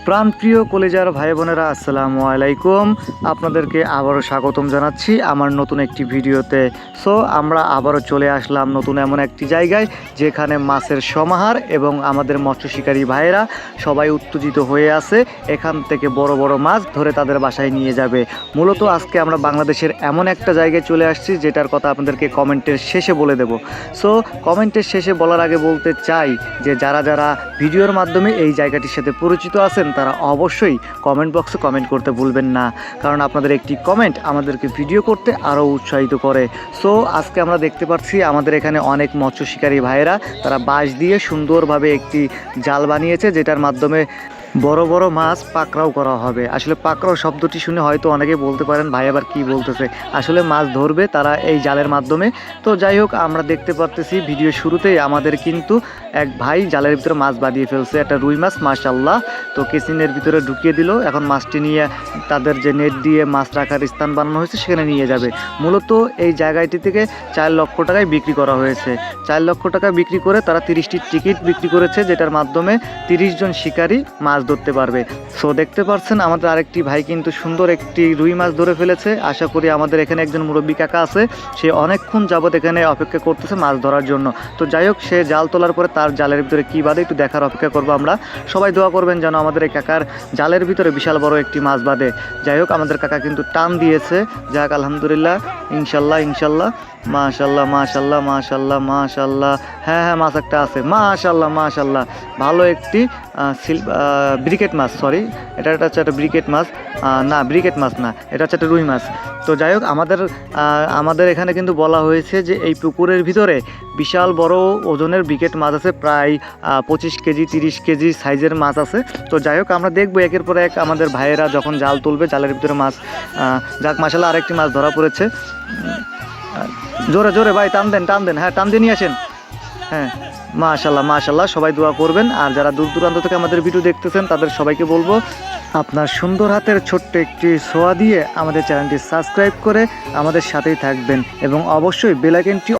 প্রাণপ্রিয় কলেজার ভাই বোনেরা, আসসালামু আলাইকুম। আপনাদেরকে আবারও স্বাগতম জানাচ্ছি আমার নতুন একটি ভিডিওতে। সো আমরা আবারও চলে আসলাম নতুন এমন একটি জায়গায় যেখানে মাছের সমাহার এবং আমাদের মৎস্য শিকারী ভাইয়েরা সবাই উত্তেজিত হয়ে আছে এখান থেকে বড় বড় মাছ ধরে তাদের বাসায় নিয়ে যাবে। মূলত আজকে আমরা বাংলাদেশের এমন একটা জায়গায় চলে আসছি যেটার কথা আপনাদেরকে কমেন্টের শেষে বলে দেব। সো কমেন্টের শেষে বলার আগে বলতে চাই যে যারা যারা ভিডিওর মাধ্যমে এই জায়গাটির সাথে পরিচিত আছেন তারা অবশ্যই কমেন্ট বক্সে কমেন্ট করতে ভুলবেন না, কারণ আপনাদের একটি কমেন্ট আমাদেরকে ভিডিও করতে আরও উৎসাহিত করে। সো আজকে আমরা দেখতে পাচ্ছি আমাদের এখানে অনেক মৎস্য শিকারী ভাইয়েরা তারা বাঁশ দিয়ে সুন্দরভাবে একটি জাল বানিয়েছে যেটার মাধ্যমে বড় বড় মাছ পাকড়াও করা হবে। আসলে পাকড়াও শব্দটি শুনে হয়তো অনেকেই বলতে পারেন ভাই আবার কী বলতেছে, আসলে মাছ ধরবে তারা এই জালের মাধ্যমে। তো যাই হোক, আমরা দেখতে পারতেছি ভিডিও শুরুতেই আমাদের কিন্তু এক ভাই জালের ভিতরে মাছ বাঁধিয়ে ফেলছে, একটা রুই মাছ মাশাআল্লাহ। তো কেসিনের ভিতরে ঢুকিয়ে দিল, এখন মাছটি নিয়ে তাদের যে নেট দিয়ে মাছ রাখার স্থান বানানো হয়েছে সেখানে নিয়ে যাবে। মূলত এই জায়গাটি থেকে 4 লক্ষ টাকায় বিক্রি করা হয়েছে। 4 লক্ষ টাকা বিক্রি করে তারা 30টি টিকিট বিক্রি করেছে, যেটার মাধ্যমে 30 জন শিকারী মাছ ধরতে পারবে। সো দেখতে পাচ্ছেন আমাদের আরেকটি ভাই কিন্তু সুন্দর একটি রুই মাছ ধরে ফেলেছে। আশা করি আমাদের এখানে একজন মুরব্বী কাকা আছে, সে অনেকক্ষণ যাবত এখানে অপেক্ষা করতেছে মাছ ধরার জন্য। তো যাই হোক, সে জাল তোলার পরে তার জালের ভিতরে কী বাঁধে একটু দেখার অপেক্ষা করবো আমরা। সবাই দোয়া করবেন যেন আমাদের এই কাকার জালের ভিতরে বিশাল বড় একটি মাছ বাঁধে। যাই হোক, আমাদের কাকা কিন্তু টান দিয়েছে, যাক আলহামদুলিল্লাহ, ইনশাল্লাহ ইনশাল্লাহ, মাশাল্লাহ মাশাল্লাহ মাশাল্লাহ মাশাল্লাহ। হ্যাঁ হ্যাঁ, মাছ একটা আছে, মাশাল্লাহ মাশাল্লাহ, ভালো একটি ব্রিকেট মাছ, সরি এটা হচ্ছে একটা ব্রিকেট মাছ, না ব্রিকেট মাছ না, এটা হচ্ছে একটা রুই মাছ। তো যাই হোক, আমাদের এখানে কিন্তু বলা হয়েছে যে এই পুকুরের ভিতরে বিশাল বড় ওজনের ব্রিকেট মাছ আছে, প্রায় 25 কেজি 30 কেজি সাইজের মাছ আছে। তো যাই হোক, আমরা দেখবো একের পর এক আমাদের ভাইয়েরা যখন জাল তুলবে জালের ভিতরে মাছ। যাক মাশাল্লাহ, আরেকটি মাছ ধরা পড়েছে। জোরে জোরে ভাই টান দেন, হ্যাঁ টান দিয়ে নিয়ে আসেন। হ্যাঁ মাশাল্লাহ মাশাল্লাহ, সবাই দোয়া করবেন। আর যারা দূর দূরান্ত থেকে আমাদের ভিডিও দেখতেছেন তাদের সবাইকে বলবো আপনার সুন্দর হাতের ছোট্ট একটি ছোঁয়া দিয়ে আমাদের চ্যানেলটি সাবস্ক্রাইব করে আমাদের সাথেই থাকবেন এবং অবশ্যই বেল আইকনটি